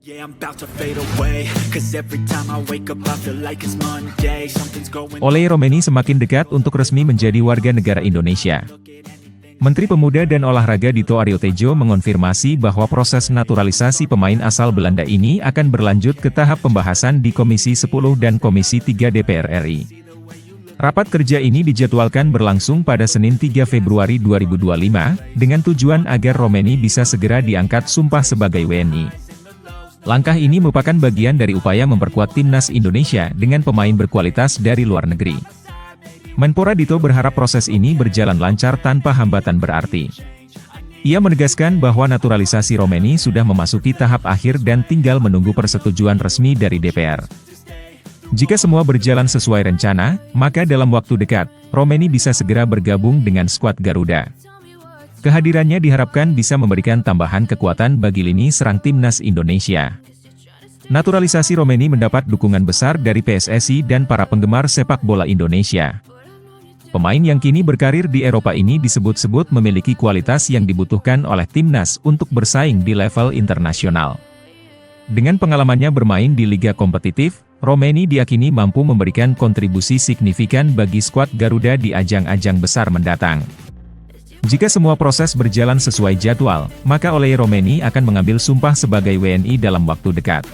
Yeah, I'm about to fade away, 'cause every time I wake up I feel like it's Monday, something's going Oleh Romeni semakin dekat untuk resmi menjadi warga negara Indonesia. Menteri Pemuda dan Olahraga Dito Aryo Tejo mengonfirmasi bahwa proses naturalisasi pemain asal Belanda ini akan berlanjut ke tahap pembahasan di Komisi 10 dan Komisi 3 DPR RI. Rapat kerja ini dijadwalkan berlangsung pada Senin 3 Februari 2025, dengan tujuan agar Romeni bisa segera diangkat sumpah sebagai WNI. Langkah ini merupakan bagian dari upaya memperkuat timnas Indonesia dengan pemain berkualitas dari luar negeri. Menpora Dito berharap proses ini berjalan lancar tanpa hambatan berarti. Ia menegaskan bahwa naturalisasi Romeni sudah memasuki tahap akhir dan tinggal menunggu persetujuan resmi dari DPR. Jika semua berjalan sesuai rencana, maka dalam waktu dekat, Romeni bisa segera bergabung dengan skuad Garuda. Kehadirannya diharapkan bisa memberikan tambahan kekuatan bagi lini serang timnas Indonesia. Naturalisasi Romeni mendapat dukungan besar dari PSSI dan para penggemar sepak bola Indonesia. Pemain yang kini berkarir di Eropa ini disebut-sebut memiliki kualitas yang dibutuhkan oleh timnas untuk bersaing di level internasional. Dengan pengalamannya bermain di liga kompetitif, Romeni diyakini mampu memberikan kontribusi signifikan bagi skuad Garuda di ajang-ajang besar mendatang. Jika semua proses berjalan sesuai jadwal, maka Oleh Romeni akan mengambil sumpah sebagai WNI dalam waktu dekat.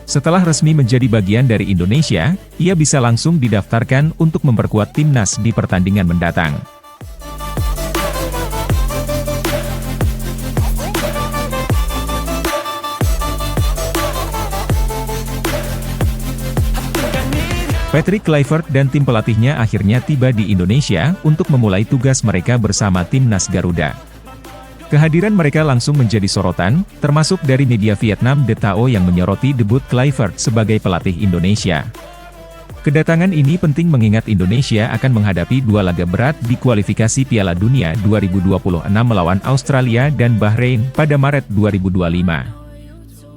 Setelah resmi menjadi bagian dari Indonesia, ia bisa langsung didaftarkan untuk memperkuat timnas di pertandingan mendatang. Patrick Kluivert dan tim pelatihnya akhirnya tiba di Indonesia untuk memulai tugas mereka bersama timnas Garuda. Kehadiran mereka langsung menjadi sorotan, termasuk dari media Vietnam The Tao yang menyoroti debut Kluivert sebagai pelatih Indonesia. Kedatangan ini penting mengingat Indonesia akan menghadapi dua laga berat di kualifikasi Piala Dunia 2026 melawan Australia dan Bahrain pada Maret 2025.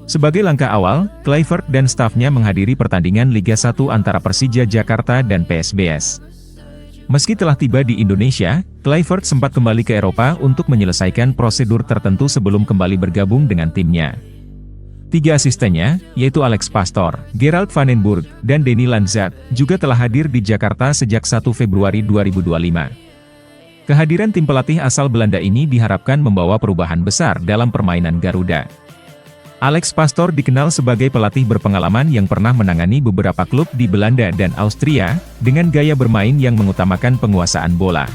Sebagai langkah awal, Kluivert dan stafnya menghadiri pertandingan Liga 1 antara Persija Jakarta dan PSBS. Meski telah tiba di Indonesia, Kluivert sempat kembali ke Eropa untuk menyelesaikan prosedur tertentu sebelum kembali bergabung dengan timnya. Tiga asistennya, yaitu Alex Pastoor, Gerald van den Burg, dan Denny Lanzat, juga telah hadir di Jakarta sejak 1 Februari 2025. Kehadiran tim pelatih asal Belanda ini diharapkan membawa perubahan besar dalam permainan Garuda. Alex Pastoor dikenal sebagai pelatih berpengalaman yang pernah menangani beberapa klub di Belanda dan Austria, dengan gaya bermain yang mengutamakan penguasaan bola.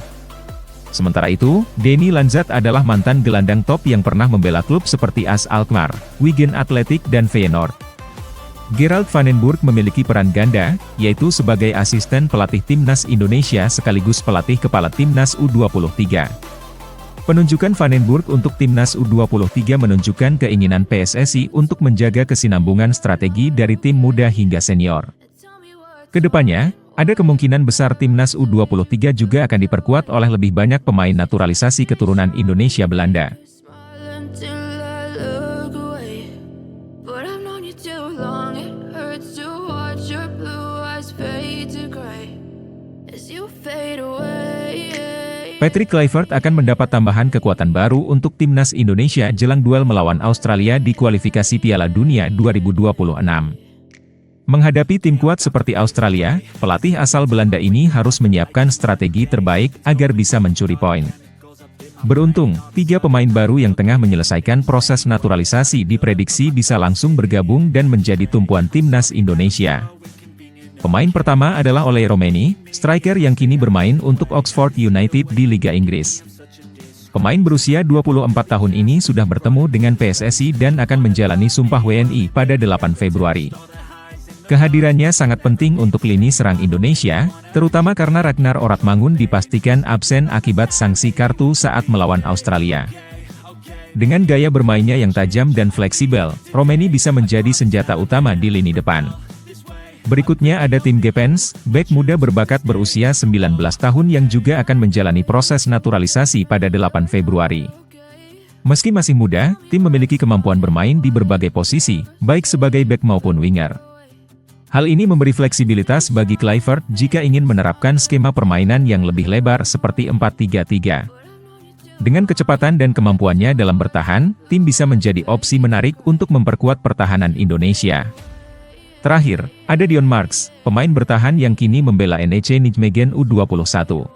Sementara itu, Denny Lanzat adalah mantan gelandang top yang pernah membela klub seperti AS Alkmaar, Wigan Athletic dan Feyenoord. Gerald van den Burg memiliki peran ganda, yaitu sebagai asisten pelatih timnas Indonesia sekaligus pelatih kepala timnas U23. Penunjukan Van den Burg untuk timnas U23 menunjukkan keinginan PSSI untuk menjaga kesinambungan strategi dari tim muda hingga senior. Kedepannya, ada kemungkinan besar timnas U23 juga akan diperkuat oleh lebih banyak pemain naturalisasi keturunan Indonesia Belanda. Patrick Kluivert akan mendapat tambahan kekuatan baru untuk timnas Indonesia jelang duel melawan Australia di kualifikasi Piala Dunia 2026. Menghadapi tim kuat seperti Australia, pelatih asal Belanda ini harus menyiapkan strategi terbaik agar bisa mencuri poin. Beruntung, tiga pemain baru yang tengah menyelesaikan proses naturalisasi diprediksi bisa langsung bergabung dan menjadi tumpuan timnas Indonesia. Pemain pertama adalah Oleh Romeni, striker yang kini bermain untuk Oxford United di Liga Inggris. Pemain berusia 24 tahun ini sudah bertemu dengan PSSI dan akan menjalani sumpah WNI pada 8 Februari. Kehadirannya sangat penting untuk lini serang Indonesia, terutama karena Ragnar Oratmangun dipastikan absen akibat sanksi kartu saat melawan Australia. Dengan gaya bermainnya yang tajam dan fleksibel, Romeni bisa menjadi senjata utama di lini depan. Berikutnya ada Tim Gepens, bek muda berbakat berusia 19 tahun yang juga akan menjalani proses naturalisasi pada 8 Februari. Meski masih muda, Tim memiliki kemampuan bermain di berbagai posisi, baik sebagai bek maupun winger. Hal ini memberi fleksibilitas bagi Kluivert jika ingin menerapkan skema permainan yang lebih lebar seperti 4-3-3. Dengan kecepatan dan kemampuannya dalam bertahan, tim bisa menjadi opsi menarik untuk memperkuat pertahanan Indonesia. Terakhir, ada Dion Marks, pemain bertahan yang kini membela NEC Nijmegen U21.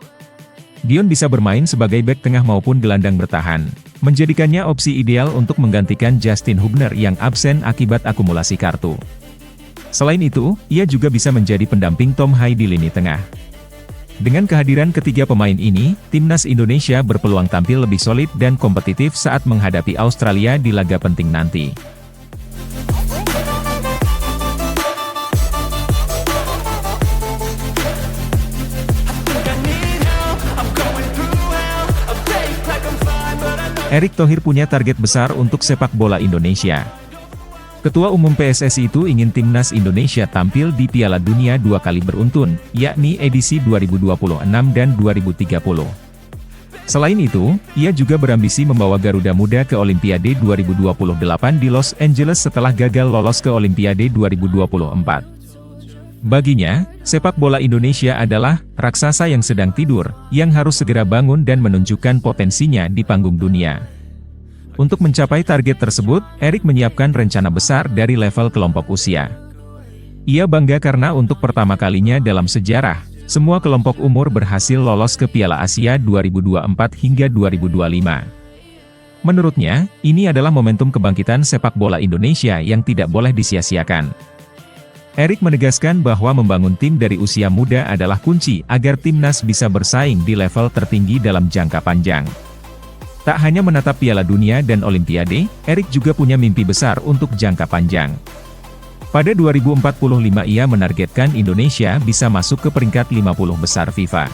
Dion bisa bermain sebagai bek tengah maupun gelandang bertahan, menjadikannya opsi ideal untuk menggantikan Justin Hubner yang absen akibat akumulasi kartu. Selain itu, ia juga bisa menjadi pendamping Tom Hai di lini tengah. Dengan kehadiran ketiga pemain ini, timnas Indonesia berpeluang tampil lebih solid dan kompetitif saat menghadapi Australia di laga penting nanti. Erick Thohir punya target besar untuk sepak bola Indonesia. Ketua Umum PSSI itu ingin timnas Indonesia tampil di Piala Dunia 2 kali beruntun, yakni edisi 2026 dan 2030. Selain itu, ia juga berambisi membawa Garuda Muda ke Olimpiade 2028 di Los Angeles setelah gagal lolos ke Olimpiade 2024. Baginya, sepak bola Indonesia adalah raksasa yang sedang tidur, yang harus segera bangun dan menunjukkan potensinya di panggung dunia. Untuk mencapai target tersebut, Erick menyiapkan rencana besar dari level kelompok usia. Ia bangga karena untuk pertama kalinya dalam sejarah, semua kelompok umur berhasil lolos ke Piala Asia 2024 hingga 2025. Menurutnya, ini adalah momentum kebangkitan sepak bola Indonesia yang tidak boleh disia-siakan. Erick menegaskan bahwa membangun tim dari usia muda adalah kunci agar timnas bisa bersaing di level tertinggi dalam jangka panjang. Tak hanya menatap Piala Dunia dan Olimpiade, Erick juga punya mimpi besar untuk jangka panjang. Pada 2045 ia menargetkan Indonesia bisa masuk ke peringkat 50 besar FIFA.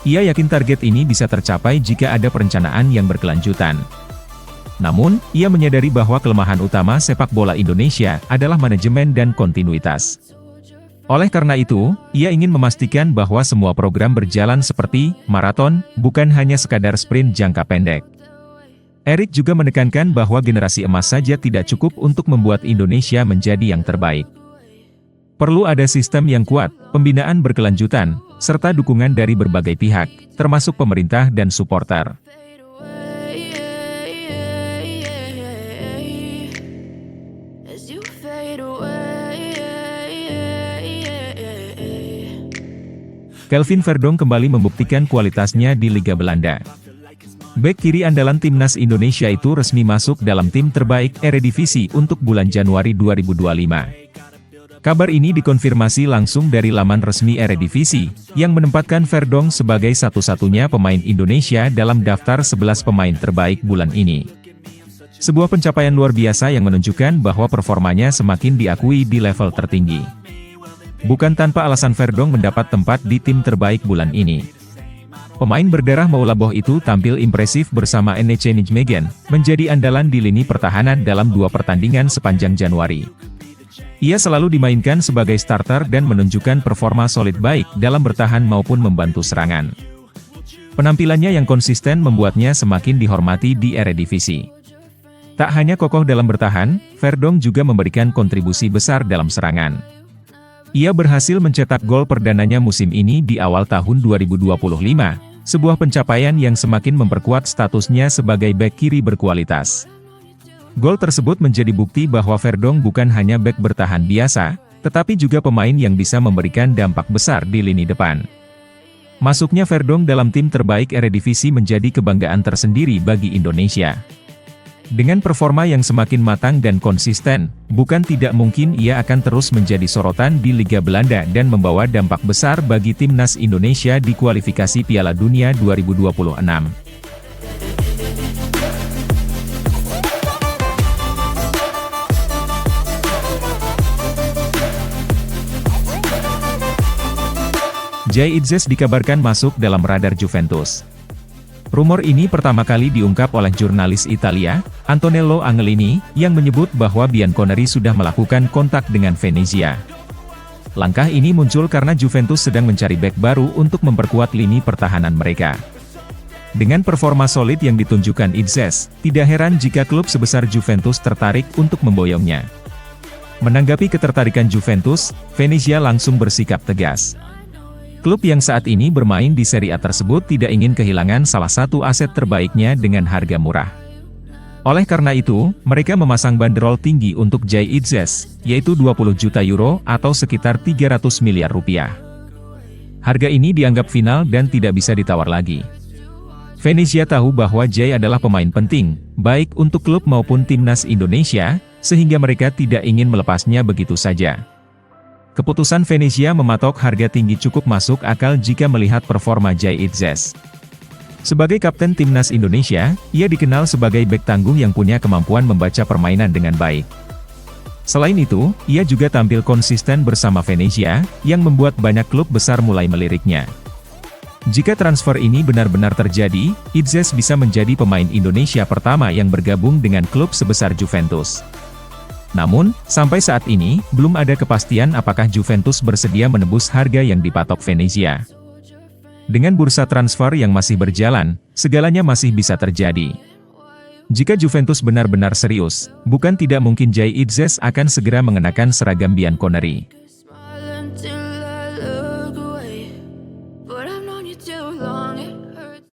Ia yakin target ini bisa tercapai jika ada perencanaan yang berkelanjutan. Namun, ia menyadari bahwa kelemahan utama sepak bola Indonesia adalah manajemen dan kontinuitas. Oleh karena itu, ia ingin memastikan bahwa semua program berjalan seperti maraton, bukan hanya sekadar sprint jangka pendek. Erick juga menekankan bahwa generasi emas saja tidak cukup untuk membuat Indonesia menjadi yang terbaik. Perlu ada sistem yang kuat, pembinaan berkelanjutan, serta dukungan dari berbagai pihak, termasuk pemerintah dan supporter. Kelvin Verdonk kembali membuktikan kualitasnya di Liga Belanda. Bek kiri andalan timnas Indonesia itu resmi masuk dalam tim terbaik Eredivisie untuk bulan Januari 2025. Kabar ini dikonfirmasi langsung dari laman resmi Eredivisie, yang menempatkan Verdonk sebagai satu-satunya pemain Indonesia dalam daftar 11 pemain terbaik bulan ini. Sebuah pencapaian luar biasa yang menunjukkan bahwa performanya semakin diakui di level tertinggi. Bukan tanpa alasan Verdonk mendapat tempat di tim terbaik bulan ini. Pemain berdarah Maulaboh itu tampil impresif bersama NEC Nijmegen, menjadi andalan di lini pertahanan dalam 2 pertandingan sepanjang Januari. Ia selalu dimainkan sebagai starter dan menunjukkan performa solid baik dalam bertahan maupun membantu serangan. Penampilannya yang konsisten membuatnya semakin dihormati di Eredivisie. Tak hanya kokoh dalam bertahan, Verdonk juga memberikan kontribusi besar dalam serangan. Ia berhasil mencetak gol perdananya musim ini di awal tahun 2025, sebuah pencapaian yang semakin memperkuat statusnya sebagai bek kiri berkualitas. Gol tersebut menjadi bukti bahwa Verdonk bukan hanya bek bertahan biasa, tetapi juga pemain yang bisa memberikan dampak besar di lini depan. Masuknya Verdonk dalam tim terbaik Eredivisie menjadi kebanggaan tersendiri bagi Indonesia. Dengan performa yang semakin matang dan konsisten, bukan tidak mungkin ia akan terus menjadi sorotan di Liga Belanda dan membawa dampak besar bagi timnas Indonesia di kualifikasi Piala Dunia 2026. Jay Itzes dikabarkan masuk dalam radar Juventus. Rumor ini pertama kali diungkap oleh jurnalis Italia, Antonello Angelini, yang menyebut bahwa Bianconeri sudah melakukan kontak dengan Venezia. Langkah ini muncul karena Juventus sedang mencari bek baru untuk memperkuat lini pertahanan mereka. Dengan performa solid yang ditunjukkan Itzes, tidak heran jika klub sebesar Juventus tertarik untuk memboyongnya. Menanggapi ketertarikan Juventus, Venezia langsung bersikap tegas. Klub yang saat ini bermain di Serie A tersebut tidak ingin kehilangan salah satu aset terbaiknya dengan harga murah. Oleh karena itu, mereka memasang bandrol tinggi untuk Jay Itzes, yaitu 20 juta euro atau sekitar 300 miliar rupiah. Harga ini dianggap final dan tidak bisa ditawar lagi. Venezia tahu bahwa Jay adalah pemain penting, baik untuk klub maupun timnas Indonesia, sehingga mereka tidak ingin melepasnya begitu saja. Keputusan Venezia mematok harga tinggi cukup masuk akal jika melihat performa Jay Itzes. Sebagai kapten timnas Indonesia, ia dikenal sebagai bek tangguh yang punya kemampuan membaca permainan dengan baik. Selain itu, ia juga tampil konsisten bersama Venezia, yang membuat banyak klub besar mulai meliriknya. Jika transfer ini benar-benar terjadi, Itzes bisa menjadi pemain Indonesia pertama yang bergabung dengan klub sebesar Juventus. Namun, sampai saat ini, belum ada kepastian apakah Juventus bersedia menebus harga yang dipatok Venezia. Dengan bursa transfer yang masih berjalan, segalanya masih bisa terjadi. Jika Juventus benar-benar serius, bukan tidak mungkin Jay Itzes akan segera mengenakan seragam bianconeri.